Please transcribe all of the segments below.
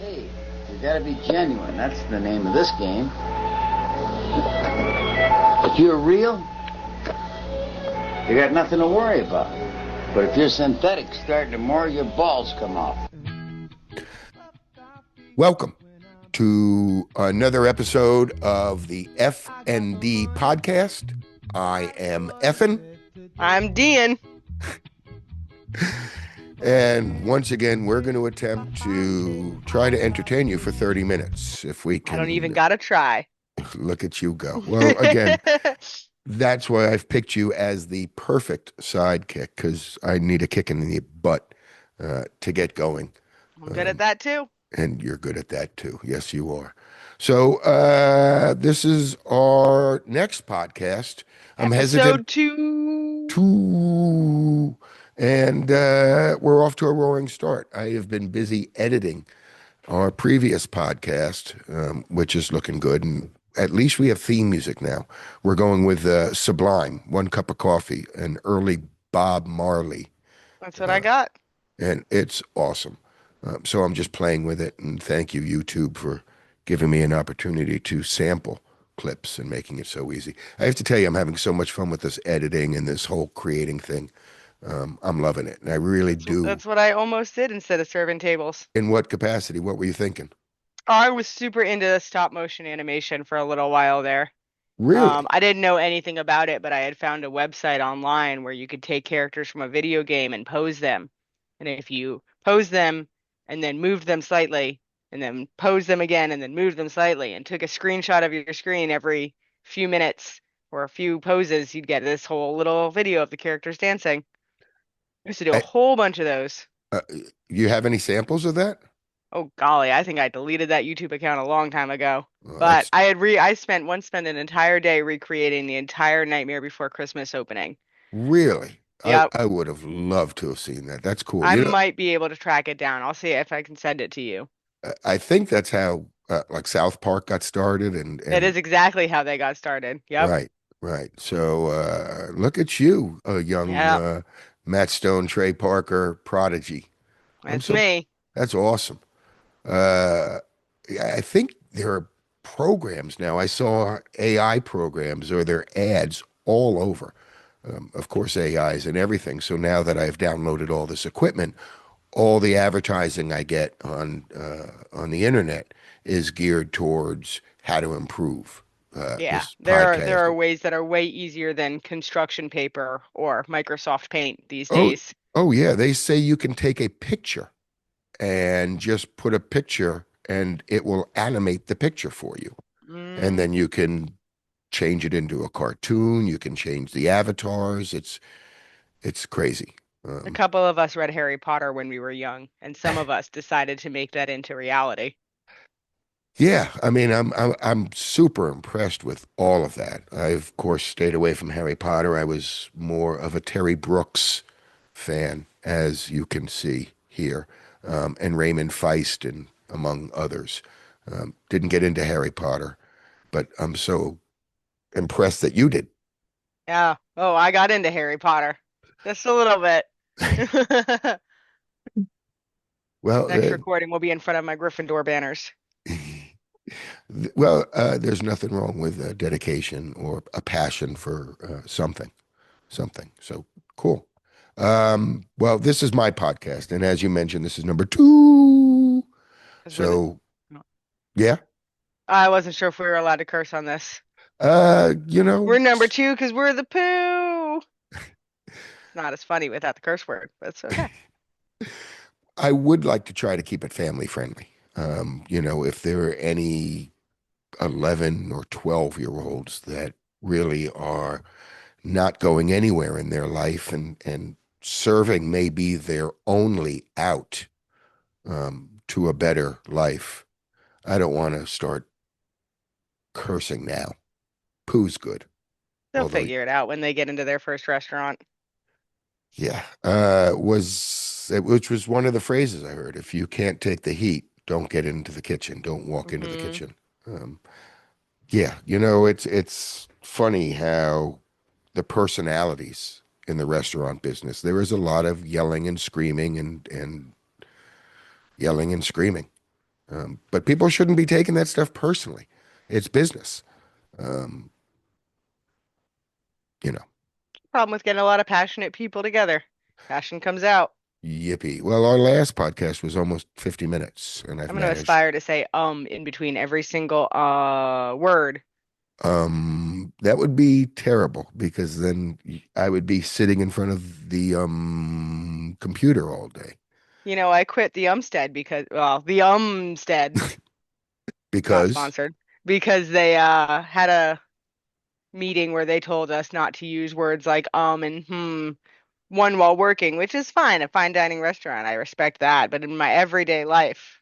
Hey, you gotta be genuine. That's the name of this game. If you're real, you got nothing to worry about. But if you're synthetic, starting tomorrow, your balls come off. Welcome to another episode of the FND Podcast. I am Effin. I'm Dean. And once again, we're going to attempt to try to entertain you for 30 minutes. If we can. I don't even gotta try. Look at you go. Well, again, that's why I've picked you as the perfect sidekick, because I need a kick in the butt to get going. I'm good at that too. And you're good at that too. Yes, you are. So this is our next podcast. I'm hesitant Episode 2. And we're off to a roaring start. I have been busy editing our previous podcast, which is looking good. And at least we have theme music now. We're going with Sublime, One Cup of Coffee, an early Bob Marley. That's what I got. And it's awesome. So I'm just playing with it. And thank you, YouTube, for giving me an opportunity to sample clips and making it so easy. I have to tell you, I'm having so much fun with this editing and this whole creating thing. I'm loving it. And I really do. That's what I almost did instead of serving tables. In what capacity? What were you thinking? I was super into the stop motion animation for a little while there. Really? I didn't know anything about it, but I had found a website online where you could take characters from a video game and pose them. And if you pose them and then moved them slightly, and then pose them again and then move them slightly, and took a screenshot of your screen every few minutes or a few poses, you'd get this whole little video of the characters dancing. I used to do a whole bunch of those. You have any samples of that? Oh golly, I think I deleted that YouTube account a long time ago. Oh, But I spent an entire day recreating the entire Nightmare Before Christmas opening. Really? Yep. I would have loved to have seen that. That's cool. I might be able to track it down. I'll see if I can send it to you. I think that's how like South Park got started, and It is exactly how they got started. Yep. Right. So look at you, a young Matt Stone, Trey Parker prodigy. That's me. That's awesome. I think there are programs now. I saw AI programs or their ads all over. Of course, AIs and everything. So now that I've downloaded all this equipment, all the advertising I get on the internet is geared towards how to improve. There are ways that are way easier than construction paper or Microsoft Paint these days. Oh yeah, they say you can take a picture and just put a picture and it will animate the picture for you. And then you can change it into a cartoon. You can change the avatars. It's crazy. A couple of us read Harry Potter when we were young, and some of us decided to make that into reality. Yeah, I mean, I'm super impressed with all of that. I, of course, stayed away from Harry Potter. I was more of a Terry Brooks fan, as you can see here, and Raymond Feist, and among others. Didn't get into Harry Potter, but I'm so impressed that you did. Yeah. Oh, I got into Harry Potter. Just a little bit. Well, next recording will be in front of my Gryffindor banners. Well, there's nothing wrong with dedication or a passion for something. So cool. Well, this is my podcast, and as you mentioned, this is number 2. So, yeah. I wasn't sure if we were allowed to curse on this. We're number 2 because we're the poo. It's not as funny without the curse word, but it's okay. I would like to try to keep it family friendly. If there are any 11 or 12-year-olds that really are not going anywhere in their life, and serving may be their only out to a better life, I don't want to start cursing now. Poo's good. They'll figure it out when they get into their first restaurant. Yeah. Which was one of the phrases I heard. If you can't take the heat, don't get into the kitchen. Don't walk into the kitchen. Yeah, it's funny how the personalities in the restaurant business, there is a lot of yelling and screaming and yelling and screaming. But people shouldn't be taking that stuff personally. It's business. Um, you know, Problem with getting a lot of passionate people together. Passion comes out. yippee. Well, our last podcast was almost 50 minutes, and I've I'm gonna managed. aspire to say in between every single word. That would be terrible because then I would be sitting in front of the computer all day You know, I quit the Umstead because, well, the Umstead, not because sponsored, because they had a meeting where they told us not to use words like and one while working, which is fine, a fine dining restaurant. I respect that. But in my everyday life,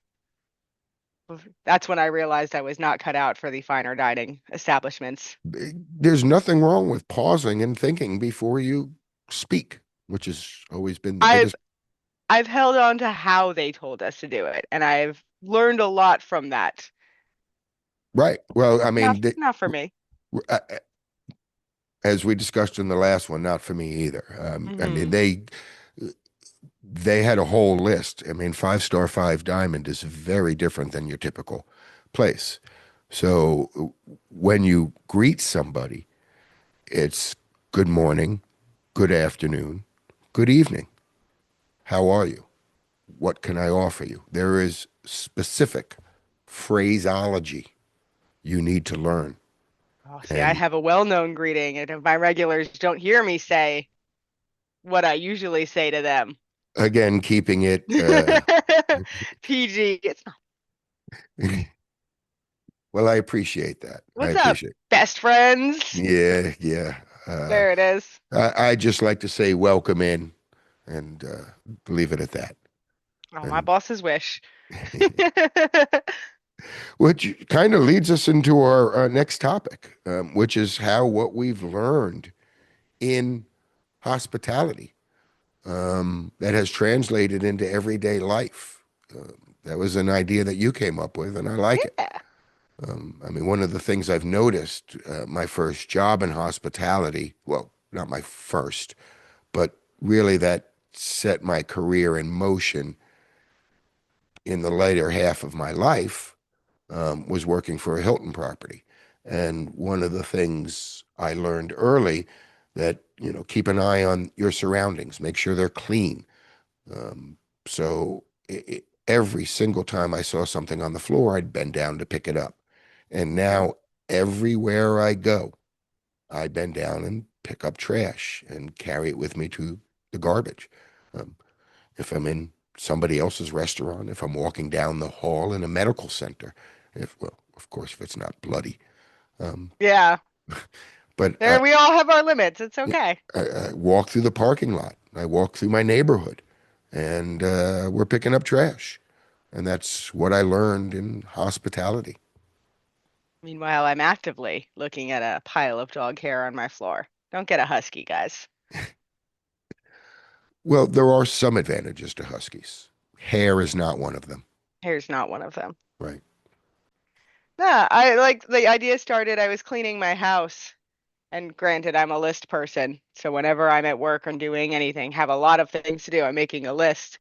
that's when I realized I was not cut out for the finer dining establishments. there's nothing wrong with pausing and thinking before you speak, which has always been the I've biggest. I've held on to how they told us to do it, and I've learned a lot from that. Right. Well, I Not mean, not for me. uh, as we discussed in the last one, not for me either. I mean, Hmm. they had a whole list. I mean, five star, five diamond is very different than your typical place. So when you greet somebody, it's good morning, good afternoon, good evening. How are you? What can I offer you? There is specific phraseology you need to learn. Oh, see, I And have a well-known greeting, and if my regulars don't hear me say what I usually say to them, again, keeping it PG, it's not. well, I appreciate that. I What's up, appreciate it. best friends? Yeah, yeah. There it is. I just like to say welcome in and leave it at that. Oh, my And boss's wish. which kind of leads us into our next topic, which is how what we've learned in hospitality that has translated into everyday life. That was an idea that you came up with, and I like it. Yeah. I mean, one of the things I've noticed, my first job in hospitality, well, not my first, but really that set my career in motion in the later half of my life, was working for a Hilton property. And one of the things I learned early that, keep an eye on your surroundings, make sure they're clean. Um, so every single time I saw something on the floor, I'd bend down to pick it up. And now everywhere I go, I bend down and pick up trash and carry it with me to the garbage. Um, if I'm in somebody else's restaurant, if I'm walking down the hall in a medical center, well, of course, if it's not bloody. Um, Yeah. but There we all have our limits. It's yeah, okay. I walk through the parking lot. I walk through my neighborhood, and we're picking up trash. And that's what I learned in hospitality. Meanwhile, I'm actively looking at a pile of dog hair on my floor. Don't get a husky, guys. Well, there are some advantages to huskies. Hair is not one of them, Hair's not one of them. right? Yeah, I like the idea started. I was cleaning my house, and granted, I'm a list person. So whenever I'm at work and doing anything, have a lot of things to do, I'm making a list.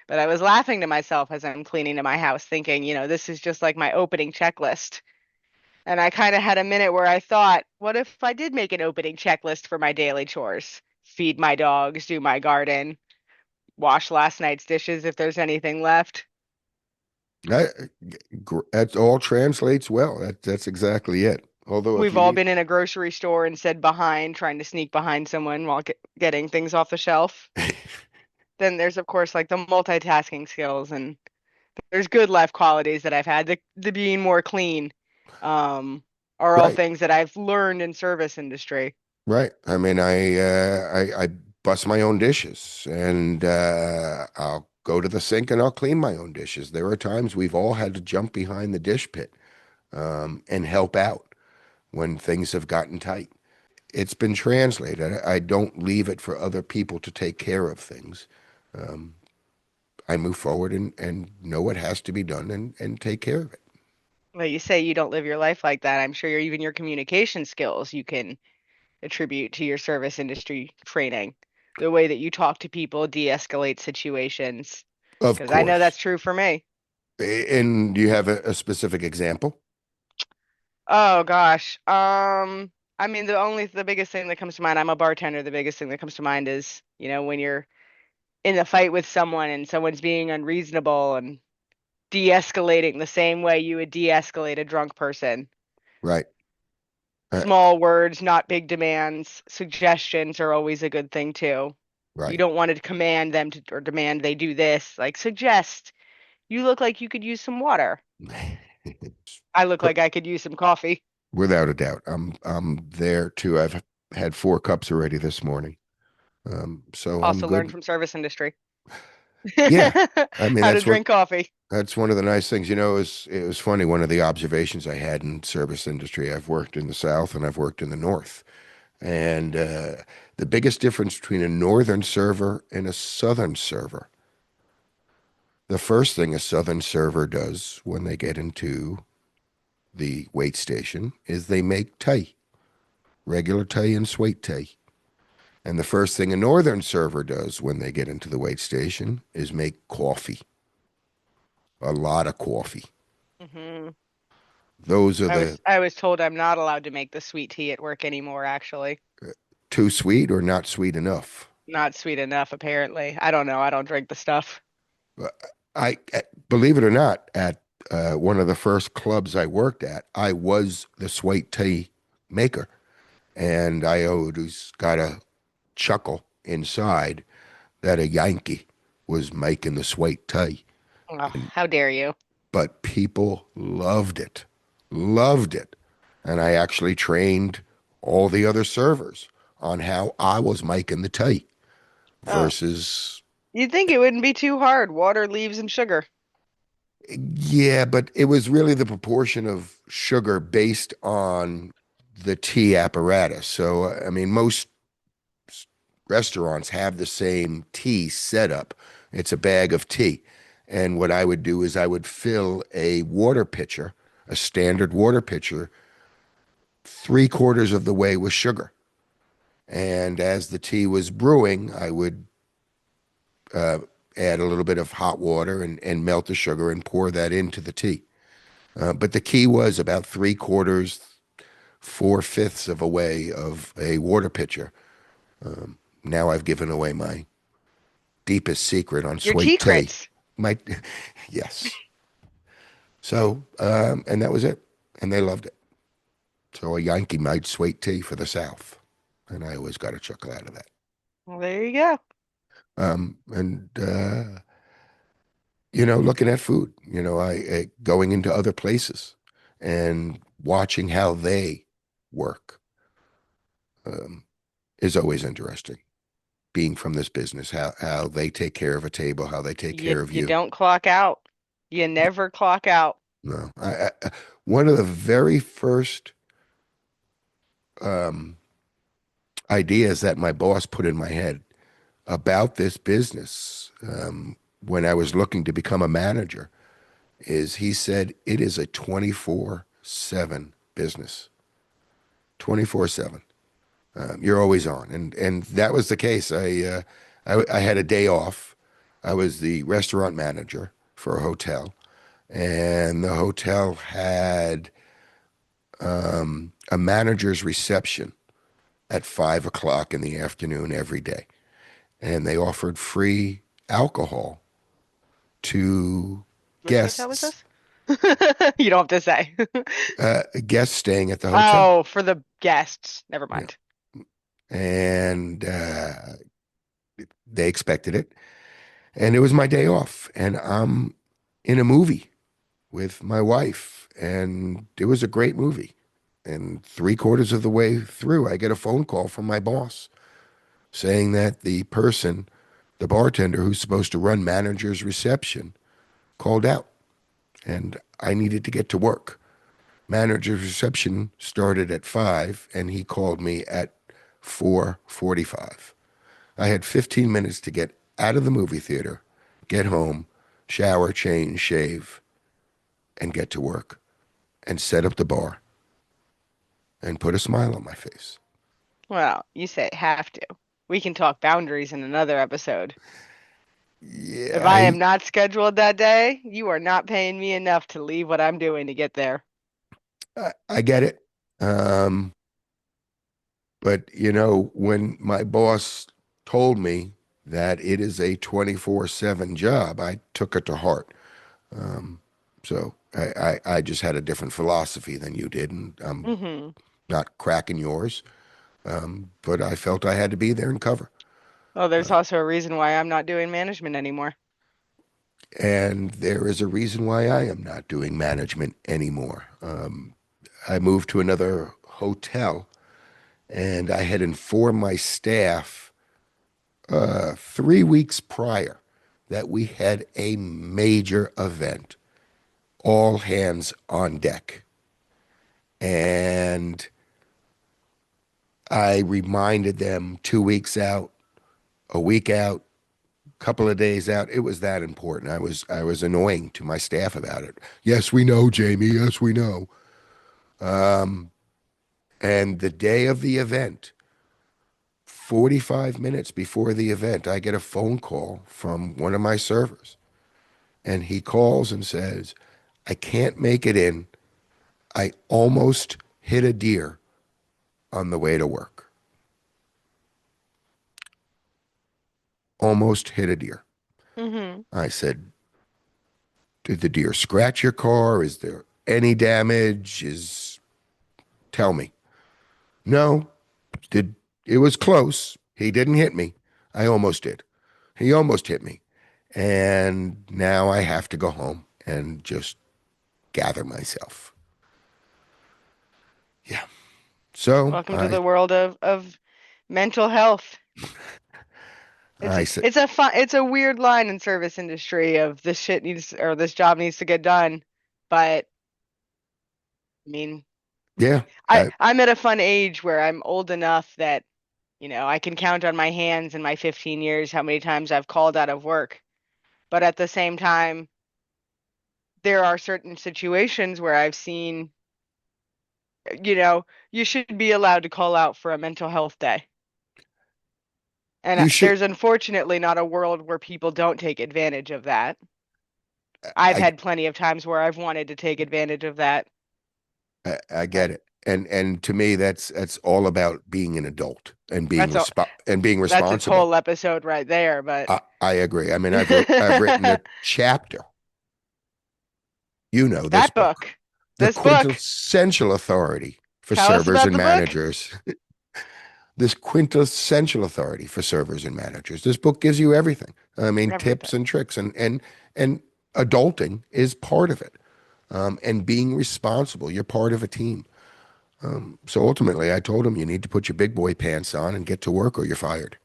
But I was laughing to myself as I'm cleaning to my house, thinking, this is just like my opening checklist. And I kind of had a minute where I thought, what if I did make an opening checklist for my daily chores? Feed my dogs, do my garden, wash last night's dishes if there's anything left. I, that all translates well. That's exactly it. Although if We've you all need, been in a grocery store and said behind, trying to sneak behind someone while getting things off the shelf. Then there's, of course, like the multitasking skills, and there's good life qualities that I've had. The being more clean, um, are all right, things that I've learned in service industry. right. I mean, I bust my own dishes, and I'll go to the sink and I'll clean my own dishes. There are times we've all had to jump behind the dish pit and help out when things have gotten tight. It's been translated. I don't leave it for other people to take care of things. Um, I move forward and know what has to be done and take care of it. Well, you say you don't live your life like that. I'm sure even your communication skills you can attribute to your service industry training. The way that you talk to people, de-escalate situations. Of Because I know course. that's true for me. And do you have a specific example? Oh gosh. I mean the biggest thing that comes to mind, I'm a bartender, the biggest thing that comes to mind is, when you're in a fight with someone and someone's being unreasonable and de-escalating the same way you would de-escalate a drunk person. Right. Uh, Small words, not big demands. Suggestions are always a good thing too. You right. don't want to command them to or demand they do this. Like suggest, you look like you could use some water. I look like I could use some coffee. Without a doubt. I'm there too. I've had 4 cups already this morning. So I'm Also learned good. from service industry. Yeah. I mean, How to drink coffee. that's one of the nice things. It was funny. One of the observations I had in service industry, I've worked in the South and I've worked in the North. And the biggest difference between a Northern server and a Southern server, the first thing a Southern server does when they get into the wait station is they make tea, regular tea and sweet tea. And the first thing a Northern server does when they get into the wait station is make coffee, a lot of coffee. Hmm. Those are I the was I was told I'm not allowed to make the sweet tea at work anymore, actually. too sweet or not sweet enough. Not sweet enough, apparently. I don't know. I don't drink the stuff. Uh, believe it or not, at one of the first clubs I worked at, I was the sweet tea maker, and I always got a chuckle inside that a Yankee was making the sweet tea. Oh, how dare you? But people loved it. And I actually trained all the other servers on how I was making the tea Oh, versus, you'd think it wouldn't be too hard. Water, leaves, and sugar. yeah, but it was really the proportion of sugar based on the tea apparatus. So, I mean, most restaurants have the same tea setup. It's a bag of tea. And what I would do is I would fill a water pitcher, a standard water pitcher, 3/4 of the way with sugar. And as the tea was brewing, I would uh, add a little bit of hot water and melt the sugar and pour that into the tea. But the key was about 3/4, 4/5 of a way of a water pitcher. Now I've given away my deepest secret on Your sweet tea. secrets. My, yes. So, and that was it. And they loved it. So a Yankee made sweet tea for the South. And I always got a chuckle out of that. Well, there you go. And looking at food, I going into other places and watching how they work um, is always interesting. Being from this business, how they take care of a table, how they take You care of you you. don't clock out. You never clock out. No, one of the very first um, ideas that my boss put in my head about this business when I was looking to become a manager is he said it is a 24/7 business. 24/7. You're always on, and that was the case. I had a day off. I was the restaurant manager for a hotel, and the hotel had a manager's reception at 5 o'clock in the afternoon every day, and they offered free alcohol to Which hotel was guests this? You don't have to say. guests staying at the hotel. Oh, for the guests. Never Yeah, mind. and they expected it, and it was my day off, and I'm in a movie with my wife, and it was a great movie. And 3/4 of the way through, I get a phone call from my boss saying that the bartender who's supposed to run manager's reception, called out, and I needed to get to work. Manager's reception started at 5, and he called me at 4:45. I had 15 minutes to get out of the movie theater, get home, shower, change, shave, and get to work and set up the bar and put a smile on my face. Well, you say have to. We can talk boundaries in another episode. Yeah, If I am not scheduled that day, you are not paying me enough to leave what I'm doing to get there. I get it. Um, but when my boss told me that it is a 24/7 job, I took it to heart. Um, so I just had a different philosophy than you did, and I'm Hmm. not cracking yours. But I felt I had to be there and cover. Well, there's also a reason why I'm not doing management anymore. And there is a reason why I am not doing management anymore. I moved to another hotel, and I had informed my staff 3 weeks prior that we had a major event, all hands on deck. And I reminded them 2 weeks out, a week out, couple of days out. It was that important. I was annoying to my staff about it. Yes, we know, Jamie. Yes, we know. And the day of the event, 45 minutes before the event, I get a phone call from one of my servers. And he calls and says, I can't make it in. I almost hit a deer on the way to work. Almost hit a deer. Hmm. I said, did the deer scratch your car? Is there any damage? Tell me. No, did it was close. He didn't hit me. I almost did. He almost hit me. And now I have to go home and just gather myself. Yeah. So Welcome to I the world of mental health. It's I said, it's a weird line in service industry of this shit needs or this job needs to get done. But I mean, yeah, I'm at a fun age where I'm old enough that, I can count on my hands in my 15 years how many times I've called out of work. But at the same time, there are certain situations where I've seen, you should be allowed to call out for a mental health day. And you should. there's unfortunately not a world where people don't take advantage of that. I've I had plenty of times where I've wanted to take advantage of that, I but get it. And to me, that's all about being an adult and being that's a that's its responsible. whole episode right there. But I agree. I mean, I've written a chapter. This that book, book, the this book, quintessential authority for tell us servers about and the book. managers. This quintessential authority for servers and managers. This book gives you everything. I mean, tips Everything. and tricks, and adulting is part of it. And being responsible. You're part of a team. So ultimately, I told him you need to put your big boy pants on and get to work, or you're fired.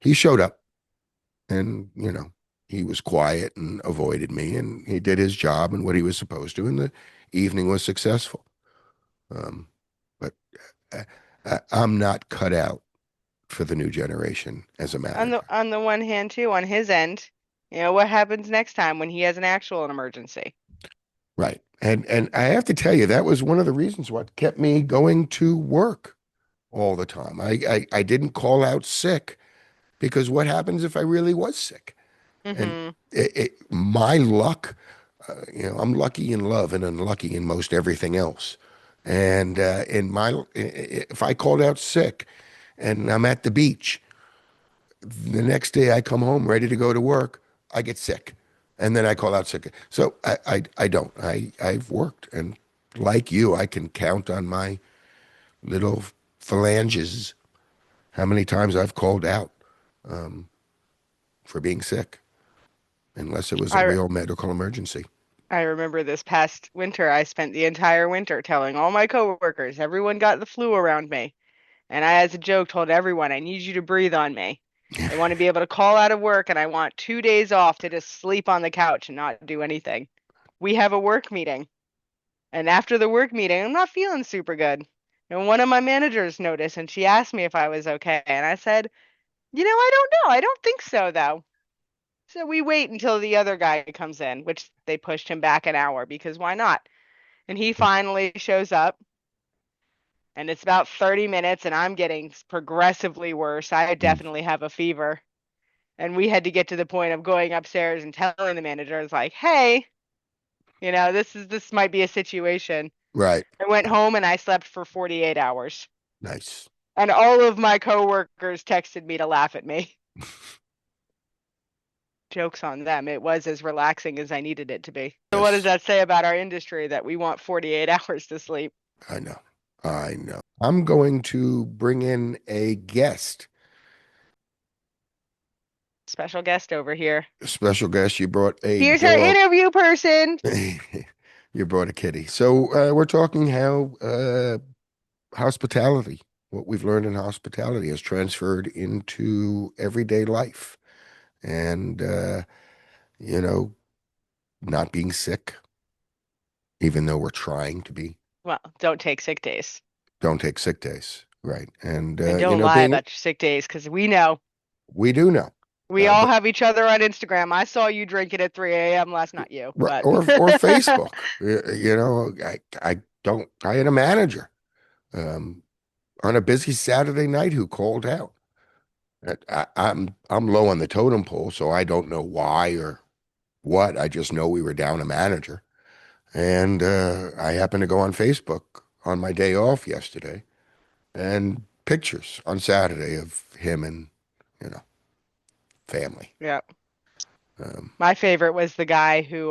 He showed up, and he was quiet and avoided me, and he did his job and what he was supposed to, and the evening was successful. Um, but I'm not cut out for the new generation as a manager. On the one hand, too, on his end, what happens next time when he has an actual emergency? Right. And I have to tell you, that was one of the reasons what kept me going to work all the time. I didn't call out sick because what happens if I really was sick? And Hmm. my luck, I'm lucky in love and unlucky in most everything else. And if I called out sick and I'm at the beach, the next day I come home ready to go to work, I get sick, and then I call out sick. So I don't. I've worked, and like you, I can count on my little phalanges how many times I've called out for being sick, unless it was a I real medical emergency. I remember this past winter, I spent the entire winter telling all my coworkers everyone got the flu around me. And I, as a joke, told everyone, I need you to breathe on me. I want to be able to call out of work and I want 2 days off to just sleep on the couch and not do anything. We have a work meeting. And after the work meeting, I'm not feeling super good. And one of my managers noticed and she asked me if I was okay. And I said, I don't know. I don't think so, though. So we wait until the other guy comes in, which they pushed him back an hour because why not? And he finally shows up, and it's about 30 minutes, and I'm getting progressively worse. I definitely have a fever. And we had to get to the point of going upstairs and telling the manager, I was like, hey, this might be a situation. Right. I went home and I slept for 48 hours. Nice. And all of my coworkers texted me to laugh at me. Joke's on them. It was as relaxing as I needed it to be. So what does that say about our industry that we want 48 hours to sleep? I know. I know. I'm going to bring in a guest. Special guest over here. Special guest. You brought a Here's our dog. interview person. You brought a kitty. So we're talking how hospitality, what we've learned in hospitality, has transferred into everyday life, and you know, not being sick, even though we're trying to be. Well, don't take sick days. Don't take sick days, right? And And don't lie about your sick days, because we know. We do know. We all But have each other on Instagram. I saw you drinking at 3 a.m. last night, you. But or Facebook. You know, I had a manager on a busy Saturday night who called out. I'm low on the totem pole, so I don't know why or what. I just know we were down a manager, and I happened to go on Facebook on my day off yesterday, and pictures on Saturday of him and family. yeah. My favorite was the guy who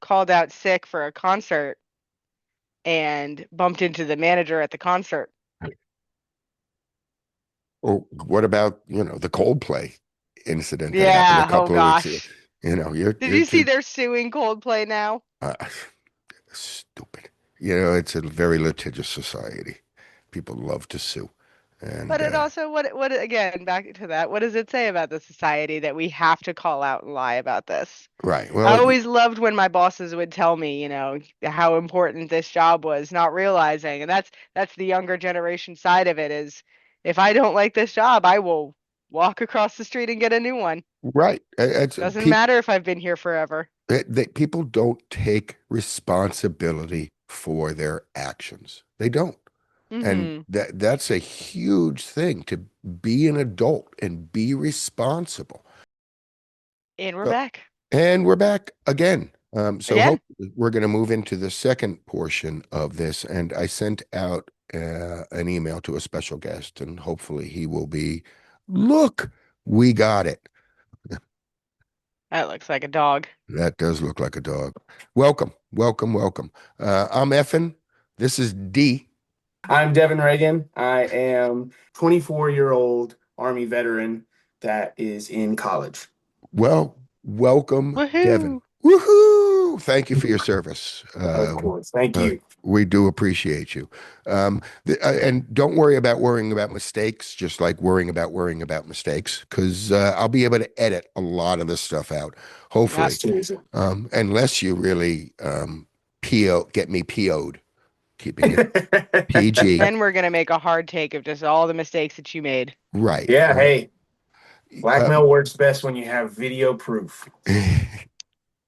called out sick for a concert and bumped into the manager at the concert. Or what about, the Coldplay incident that Yeah, happened a couple of weeks ago? gosh. Did You're you see too they're suing Coldplay now? stupid. It's a very litigious society. People love to sue. And But it also, what again, back to that, what does it say about the society that we have to call out and lie about this? right. I Well, always loved when my bosses would tell me, how important this job was, not realizing, and that's the younger generation side of it is if I don't like this job, I will walk across the street and get a new one. right. It's Doesn't matter if I've been here forever. people don't take responsibility for their actions. They don't. And Mm-hmm. that's a huge thing, to be an adult and be responsible. And we're So- back. And we're back again. So Again. hopefully we're going to move into the second portion of this. And I sent out an email to a special guest, and hopefully he will be, look, we got it. That looks like a dog. That does look like a dog. Welcome, welcome, welcome. I'm Effin. This is D. I'm Devin Reagan. I am 24-year-old Army veteran that is in college. Well, welcome, Woohoo! Devin. Woohoo! Thank you for your service. Of course. Thank you. We do appreciate you. And don't worry about worrying about mistakes, just like worrying about mistakes, because I'll be able to edit a lot of this stuff out, hopefully. That's too easy. Unless you really get me PO'd, keeping it PG. Then we're gonna make a hard take of just all the mistakes that you made. Right. Yeah, hey, blackmail works best when you have video proof.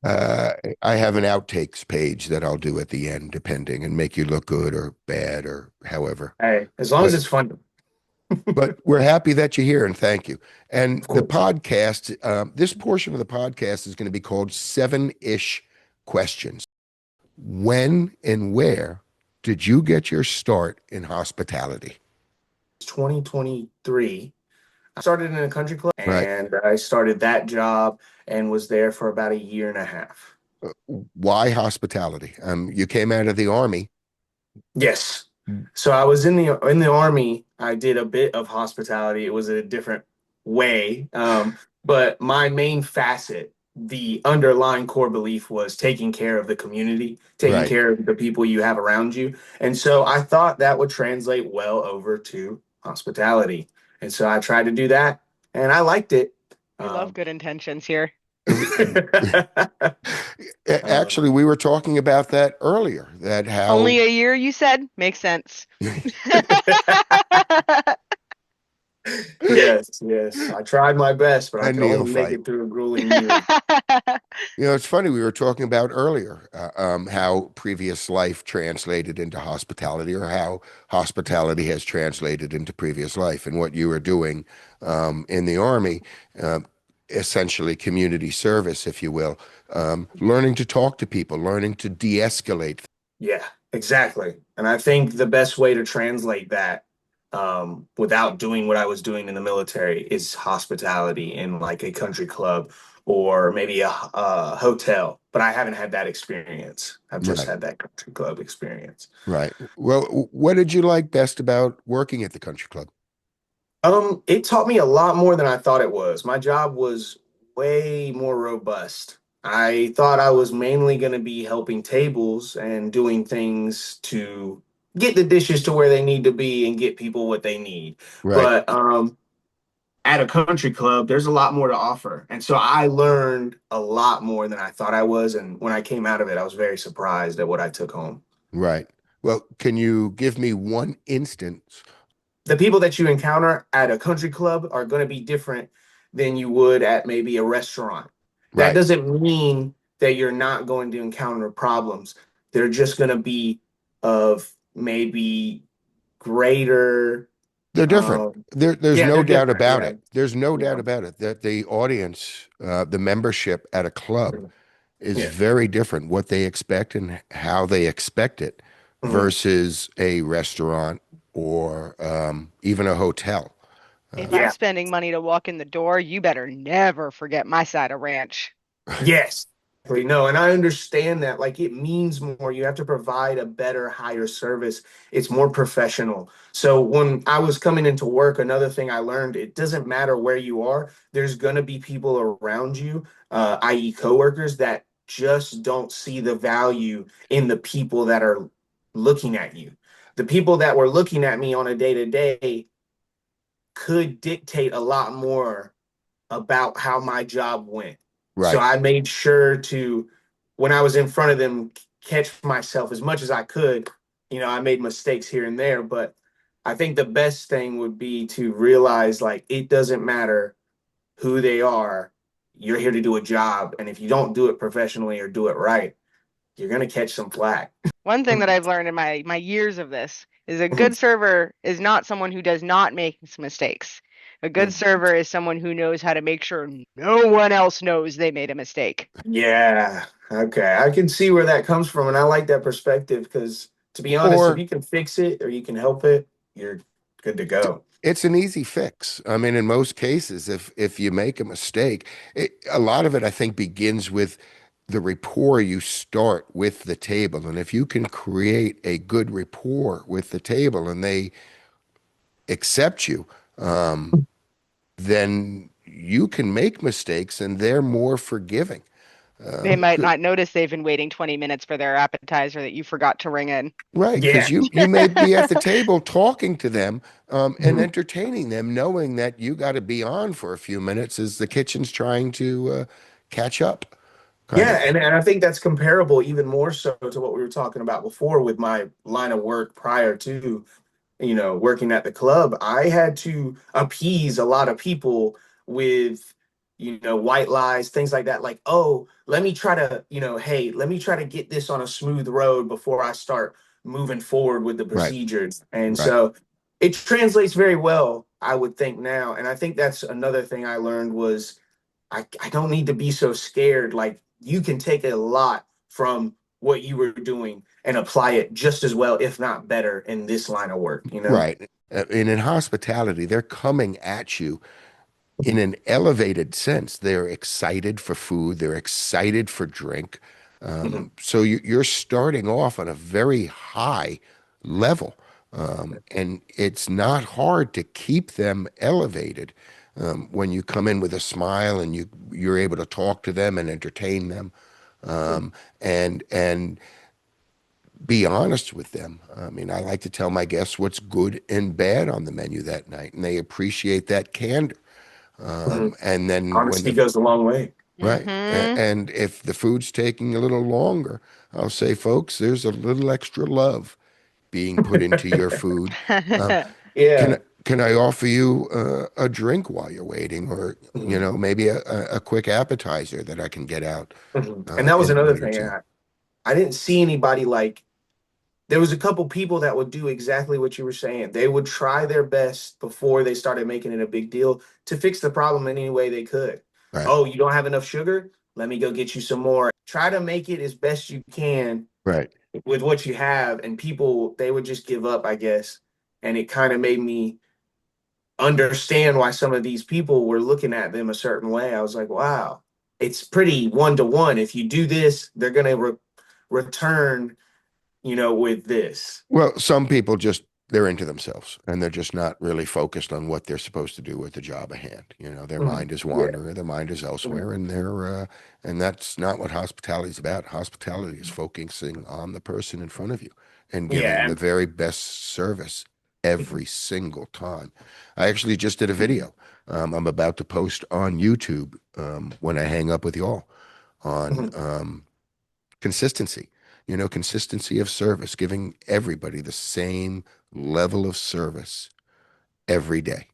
I have an outtakes page that I'll do at the end, depending, and make you look good or bad or however. Hey, as long as it's fun. But we're happy that you're here, and thank you. And Of the course. podcast, this portion of the podcast is going to be called 7-ish Questions. When and where did you get your start in hospitality? 2023. I started in a country club, Right. and I started that job and was there for about a year and a half. Why hospitality? You came out of the Army. Yes. So I was in the Army. I did a bit of hospitality. It was a different way. But my main facet, the underlying core belief, was taking care of the community, taking Right. care of the people you have around you. And so I thought that would translate well over to hospitality. And so I tried to do that, and I liked it. We love good intentions here. Actually, we were talking about that earlier, that how Only a year, you said? Makes sense. Yes. I tried my best, but I A could only make neophyte. it through a grueling meal. You know, it's funny. We were talking about earlier how previous life translated into hospitality, or how hospitality has translated into previous life, and what you were doing in the Army, um, essentially community service, if you will, learning to talk to people, learning to de-escalate. Yeah, exactly. And I think the best way to translate that without doing what I was doing in the military is hospitality in like a country club or maybe a hotel. But I haven't had that experience. I've just Right, had that country club experience. right. Well, what did you like best about working at the country club? It taught me a lot more than I thought it was. My job was way more robust. I thought I was mainly going to be helping tables and doing things to get the dishes to where they need to be and get people what they need. Right, But at a country club, there's a lot more to offer. And so I learned a lot more than I thought I was. And when I came out of it, I was very surprised at what I took home. right. Well, can you give me one instance? The people that you encounter at a country club are going to be different than you would at maybe a restaurant. That Right. doesn't mean that you're not going to encounter problems. They're just going to be of maybe greater, They're different. um, There's yeah, no they're doubt different. about Yeah. it. There's no doubt Yeah. about it that the audience, the membership at a club is Yeah. very different. What they expect and how they expect it Mhm. versus a restaurant or even a hotel. If Um, I'm Yeah. spending money to walk in the door, you better never forget my side of ranch. Yes. No, and I understand that. Like it means more. You have to provide a better, higher service. It's more professional. So when I was coming into work, another thing I learned, it doesn't matter where you are, there's gonna be people around you, i.e. coworkers, that just don't see the value in the people that are looking at you. The people that were looking at me on a day-to-day could dictate a lot more about how my job went. So right, I made sure to, when I was in front of them, catch myself as much as I could. I made mistakes here and there, but I think the best thing would be to realize like it doesn't matter who they are. You're here to do a job. And if you don't do it professionally or do it right, you're going to catch some flack. One thing that I've learned in my years of this is a good server is not someone who does not make mistakes. A good server is someone who knows how to make sure no one else knows they made a mistake. Yeah. Okay. I can see where that comes from. And I like that perspective because, to be honest, if or you can fix it or you can help it, you're good to go. it's an easy fix. I mean, in most cases, if you make a mistake, a lot of it I think begins with the rapport you start with the table. And if you can create a good rapport with the table and they accept you, then you can make mistakes and they're more forgiving. They might C- not notice they've been waiting 20 minutes for their appetizer that you forgot to ring in. right, Yeah. because you may be at the table talking to them and entertaining them, knowing that you got to be on for a few minutes as the kitchen's trying to catch up, kind of Yeah, thing. and I think that's comparable even more so to what we were talking about before with my line of work prior to, working at the club. I had to appease a lot of people with, white lies, things like that. Like, oh, let me try to, hey, let me try to get this on a smooth road before I start moving forward with the Right, procedures. And right, so it translates very well, I would think now. And I think that's another thing I learned was I don't need to be so scared. Like you can take a lot from what you were doing and apply it just as well, if not better, in this line of work. right. And in hospitality, they're coming at you in an elevated sense. They're excited for food, they're excited for drink. Mhm. So you're starting off on a very high level. And it's not hard to keep them elevated when you come in with a smile and you're able to talk to them and entertain them and be honest with them. I mean, I like to tell my guests what's good and bad on the menu that night, and they appreciate that candor. Mhm. And then when Honesty the goes a long way. right, Hmm. and if the food's taking a little longer, I'll say, folks, there's a little extra love being put into your food. Um, can Yeah. can I offer you a drink while you're waiting, or Mhm. maybe a quick appetizer that I can get out Mhm. And that was in a another minute or thing. two. I didn't see anybody like there was a couple people that would do exactly what you were saying. They would try their best before they started making it a big deal to fix the problem in any way they could. Right, Oh, you don't have enough sugar? Let me go get you some more. Try to make it as best you can right. with what you have. And people, they would just give up, I guess. And it kind of made me understand why some of these people were looking at them a certain way. I was like, wow, it's pretty one to one. If you do this, they're going to return, with this. Well, some people just they're into themselves and they're just not really focused on what they're supposed to do with the job at hand. Their Mhm. mind is Yeah. wandering, their mind is Mhm. elsewhere, and that's not what hospitality is about. Hospitality is focusing on the person in front of you and giving them Yeah. the very best service every single time. I actually just did a video. I'm about to post on YouTube when I hang up with y'all on Mhm. consistency, consistency of service, giving everybody the same level of service every day,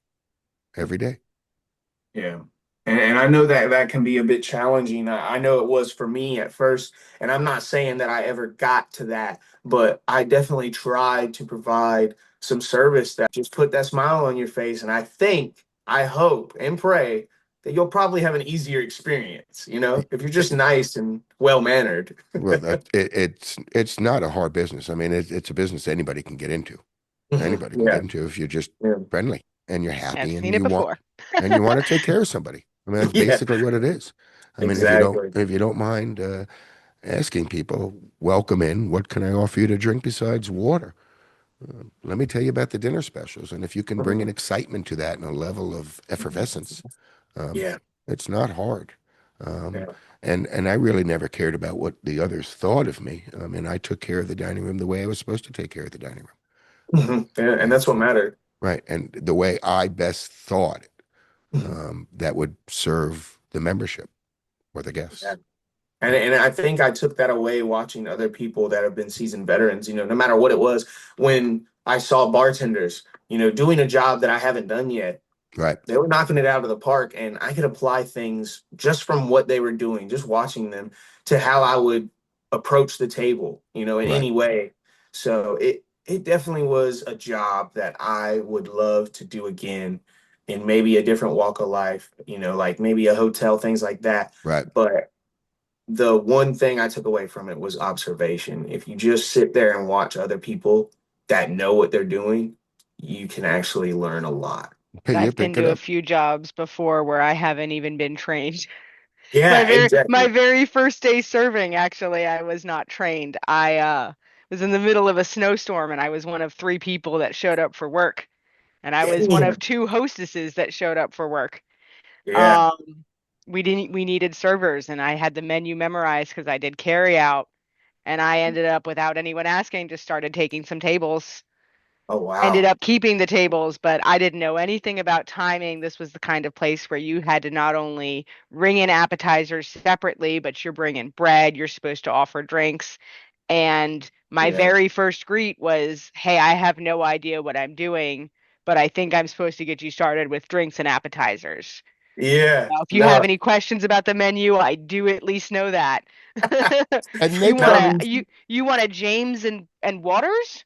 every day. Yeah. And I know that that can be a bit challenging. I know it was for me at first, and I'm not saying that I ever got to that, but I definitely tried to provide some service that just put that smile on your face. And I think, I hope and pray that you'll probably have an easier experience, if you're just nice and well mannered. Well, it's not a hard business. I mean, it's a business anybody can get into. Anybody can get Yeah. into if you're just Yeah. friendly and you're I've happy seen it before. and you want to take care of somebody. I mean, that's Yeah. basically what it is. I mean, Exactly. if you don't mind asking people, welcome in. What can I offer you to drink besides water? Let me tell you about the dinner specials. And if you can bring an Mhm. excitement to that and a level of effervescence, um, Yeah. it's not hard. Um, Yeah. and I really never cared about what the others thought of me. I mean, I took care of the dining room the way I was supposed to take care of the dining room. And And that's what mattered. right. And the way I best thought it, Mhm. that would serve the membership or the Yeah. guests. Right. And I think I took that away watching other people that have been seasoned veterans, no matter what it was, when I saw bartenders, doing a job that I haven't done yet, Right. they were knocking it out of the park. And I could apply things just from what they were doing, just watching them to how I would approach the table, in Right. any way. So it definitely was a job that I would love to do again in maybe a different walk of life, like maybe a hotel, things like that. Right. But the one thing I took away from it was observation. If you just sit there and watch other people that know what they're doing, you can actually learn a lot. You I've been pick it to a up. few jobs before where I haven't even been trained. My Yeah, very my exactly. very first day serving, actually, I was not trained. I was in the middle of a snowstorm and I was one of three people that showed up for work. And I was one of Damn. two hostesses that showed up for work. Yeah. Um, we needed servers and I had the menu memorized because I did carry out and I ended up without anyone asking, just started taking some tables, Oh, ended wow. up keeping the tables, but I didn't know anything about timing. This was the kind of place where you had to not only ring in appetizers separately, but you're bringing bread, you're supposed to offer drinks. And my Yeah. very first greet was, "Hey, I have no idea what I'm doing, but I think I'm supposed to get you started with drinks and appetizers. Yeah. Now, if you No. have any questions about the menu, I do at least know that." And they You No, want I come, a mean, you want a James and Waters?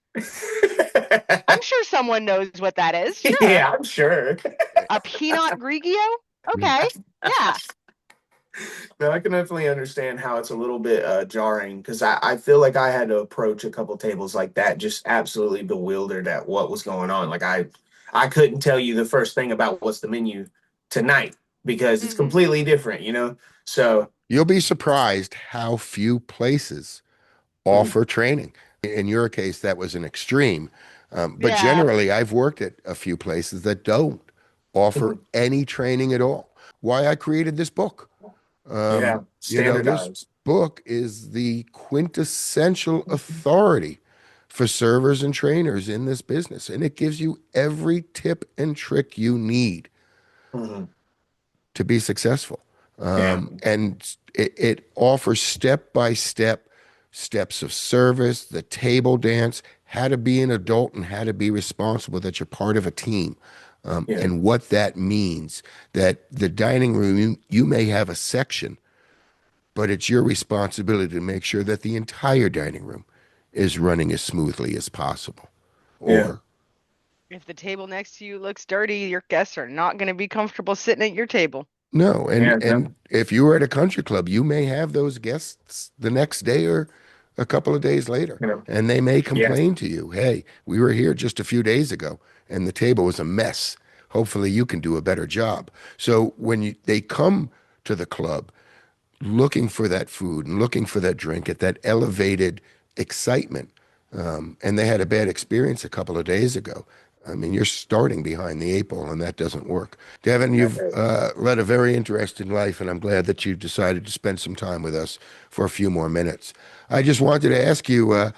I'm sure someone knows what that is. Sure. yeah, I'm sure. A Pinot Grigio? Okay. Yeah. No, I can definitely understand how it's a little bit jarring because I feel like I had to approach a couple tables like that, just absolutely bewildered at what was going on. Like I couldn't tell you the first thing about what's the menu tonight because it's Hmm. completely different. So you'll be surprised how few places mhm, offer training. In your case, that was an extreme. But Yeah. generally, I've worked at a few places that don't offer mhm, any training at all. Why I created this book. yeah, This standardized. book is the quintessential authority for servers and trainers in this business. And it gives you every tip and trick you need Mhm, to be successful. yeah. And it offers step by step steps of service, the table dance, how to be an adult and how to be responsible, that you're part of a team, Yeah. and what that means, that the dining room, you may have a section, but it's your responsibility to make sure that the entire dining room is running as smoothly as possible. Yeah. Or If the table next to you looks dirty, your guests are not going to be comfortable sitting at your table. no, Yeah. and if you were at a country club, you may have those guests the next day or a couple of days later, No. and they may Yeah. complain to you, "Hey, we were here just a few days ago, and the table was a mess. Hopefully, you can do a better job." So when they come to the club looking for that food and looking for that drink at that elevated excitement, and they had a bad experience a couple of days ago, I mean, you're starting behind the eight ball, and that doesn't work. Devin, you've led a very interesting life, and I'm glad that you decided to spend some time with us for a few more minutes. I just wanted to ask you,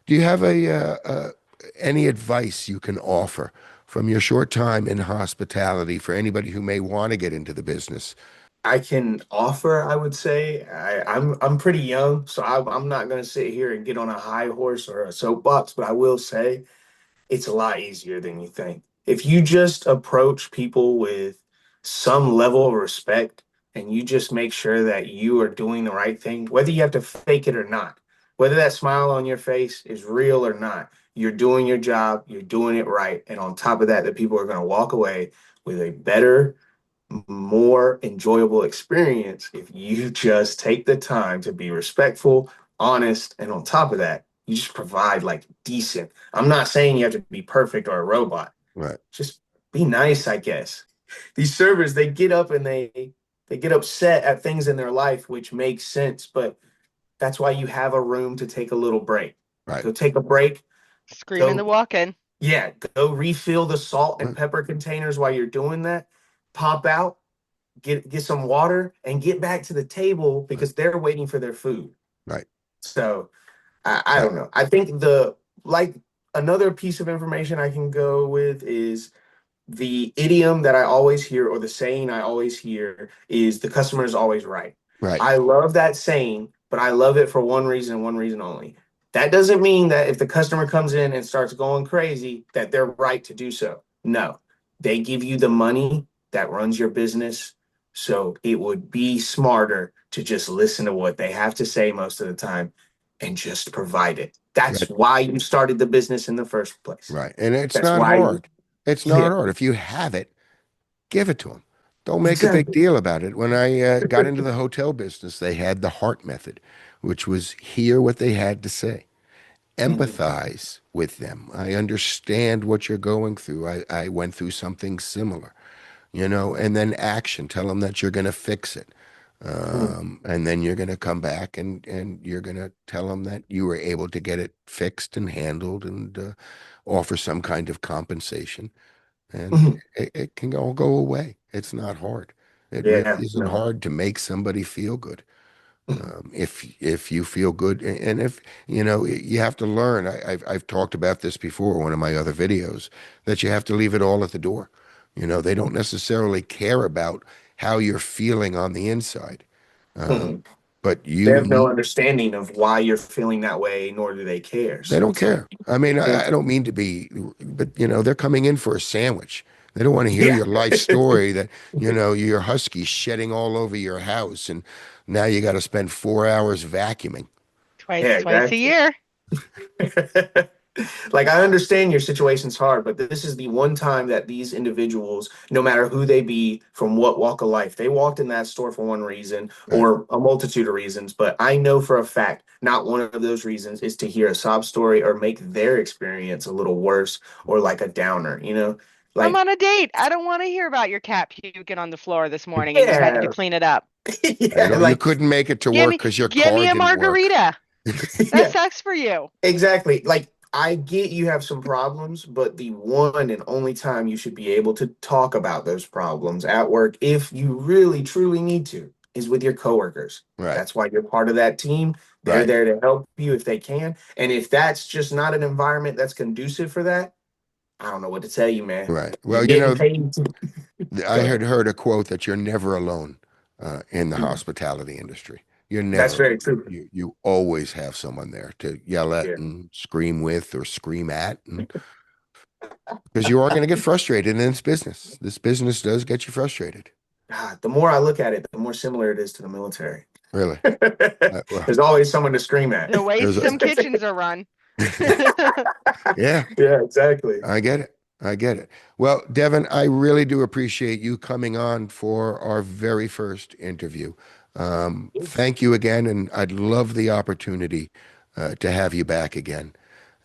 do you have any advice you can offer from your short time in hospitality for anybody who may want to get into the business? I can offer, I would say. I'm pretty young, so I'm not going to sit here and get on a high horse or a soapbox, but I will say it's a lot easier than you think. If you just approach people with some level of respect and you just make sure that you are doing the right thing, whether you have to fake it or not, whether that smile on your face is real or not, you're doing your job, you're doing it right. And on top of that, the people are going to walk away with a better, more enjoyable experience if you just take the time to be respectful, honest, and on top of that, you just provide like decent. I'm not saying you have to be perfect or a robot. Right, Just be nice, I guess. These servers, they get up and they get upset at things in their life, which makes sense, but that's why you have a room to take a little break. right, Go take a break. Screaming Go, the walk-in. yeah, go refill the salt and right, pepper containers while you're doing that. Pop out, get some water, and get back to the table right, because they're waiting for their food. right. So I Uh, don't know. I think the like another piece of information I can go with is the idiom that I always hear, or the saying I always hear, is the customer is always right. right, I love that saying, but I love it for one reason only. That doesn't mean that if the customer comes in and starts going crazy, that they're right to do so. No, they give you the money that runs your business. So it would be smarter to just listen to what they have to say most of the time and just provide it. That's right, why you started the business in the first place. right. And it's That's not why you, hard. It's yeah, not hard. If you have it, give it to them. Don't make a big exactly. deal about it. When I got into the hotel business, they had the heart method, which was hear what they had to say, Mhm. empathize with them. I understand what you're going through. I went through something similar, and then action. Tell them that you're going to fix it. Mhm. And then you're going to come back and you're going to tell them that you were able to get it fixed and handled, and offer some kind of compensation. And Mhm. it can all go away. It's not hard. It really Yeah, isn't no. hard to make somebody feel good. Mhm. If you feel good, and if you have to learn. I've talked about this before, one of my other videos, that you have to leave it all at the door. They don't necessarily care about how you're feeling on the inside, um, Mhm. but They you have no need. understanding of why you're feeling that way, nor do they care. They So don't it's like, care. I mean, yeah, I don't mean to be, but they're coming in for a sandwich. They don't want to hear yeah, your life story that, your husky's shedding all over your house, and now you got to spend 4 hours vacuuming. Twice, yeah, twice a exactly. year. Like I understand your situation's hard, but this is the one time that these individuals, no matter who they be, from what walk of life, they walked in that store for one reason Right, or a multitude of reasons. But I know for a fact, not one of those reasons is to hear a sob story or make their experience a little worse or like a downer, you know? I'm Like, on a date. I don't want to hear about your cat puking on the floor this morning and you had to yeah, clean it up. yeah, you like, couldn't make it to Give work me, because your give car me a didn't work. margarita. That yeah. sucks for you. Exactly. Like I get you have some problems, but the one and only time you should be able to talk about those problems at work, if you really truly need to, is with your coworkers. Right, That's why you're part of that team. They're right, there to help you if they can. And if that's just not an environment that's conducive for that, I don't know what to tell you, man. right. You're Well, getting paid. I Go had ahead. heard a quote that you're never alone in the Mm. hospitality industry. You're never That's very alone. true. You always have someone there to yell at Yeah. and scream with or scream at, because you are going to get frustrated in this business. This business does get you frustrated. God, the more I look at it, the more similar it is to the military. Really. Well, There's always someone to scream at. The way There's a- some kitchens are run. yeah, Yeah, exactly. I get it. I get it. Well, Devin, I really do appreciate you coming on for our very first interview. Thank you again, and I'd love the opportunity to have you back again.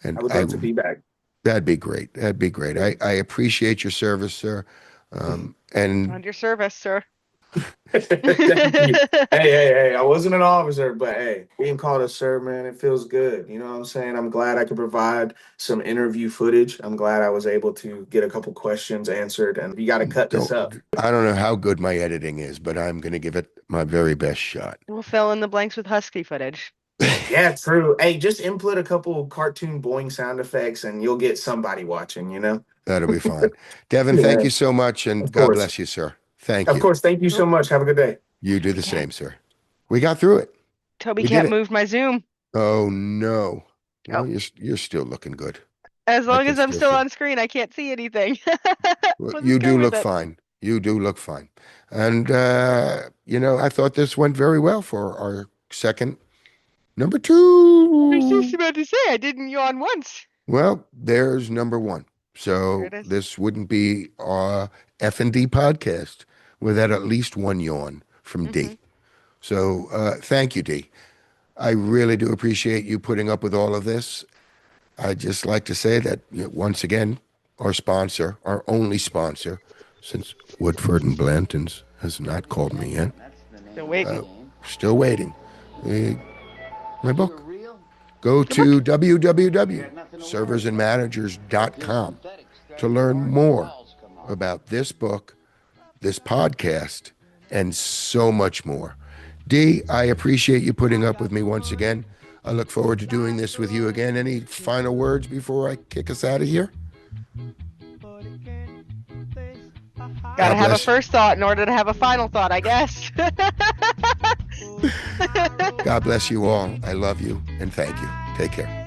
And I would love to be back. that'd be great. That'd be great. I appreciate your service, sir. And On your service, sir. Thank you. Hey, I wasn't an officer, but hey, being called a sir, man, it feels good. You know what I'm saying? I'm glad I could provide some interview footage. I'm glad I was able to get a couple questions answered, and we got to cut this up. I don't know how good my editing is, but I'm going to give it my very best shot. We'll fill in the blanks with husky footage. Yeah, true. Hey, just input a couple cartoon boing sound effects and you'll get somebody watching, you know? That'll be fine. Devin, thank you so much, and Of God course. bless you, sir. Thank Of you. course. Thank you so much. Have a good day. You do the same, sir. We got through it. Toby We did can't it. move my Zoom. Oh no. Well, Oh. you're still looking good. As long can as I'm still still see. on screen, I can't see anything. Well, Let's you go do with look it. fine. You do look fine. And I thought this went very well for our second number I was 2. just about to say I didn't yawn once. Well, there's number 1. There So it is. this wouldn't be our FND podcast without at least one yawn from D. So thank you, D. I really do appreciate you putting up with all of this. I'd just like to say that, once again, our sponsor, our only sponsor, since Woodford and Blanton's has not called me yet. Still waiting. Still waiting. My book. Go to www.serversandmanagers.com to learn more about this book, this podcast, and so much more. D, I appreciate you putting up with me once again. I look forward to doing this with you again. Any final words before I kick us out of here? Gotta have a bless you. first thought in order to have a final thought, I guess. God bless you all. I love you and thank you. Take care.